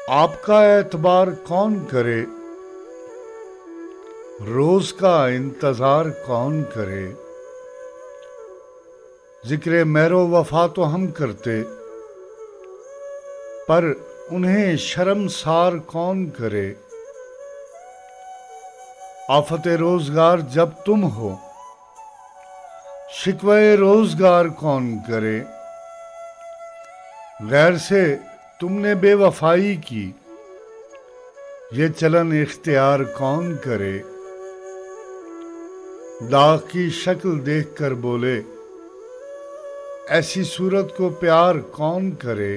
आपका एतबार कौन करे, रोज का इंतजार कौन करे। जिक्र मेरो वफा तो हम करते, पर उन्हें शर्मसार कौन करे। आफते रोजगार जब तुम हो, शिकवे रोजगार कौन करे। गैर से तुमने बेवफाई की, ये चलन इख्तियार कौन करे। दाग की शक्ल देखकर बोले, ऐसी सूरत को प्यार कौन करे।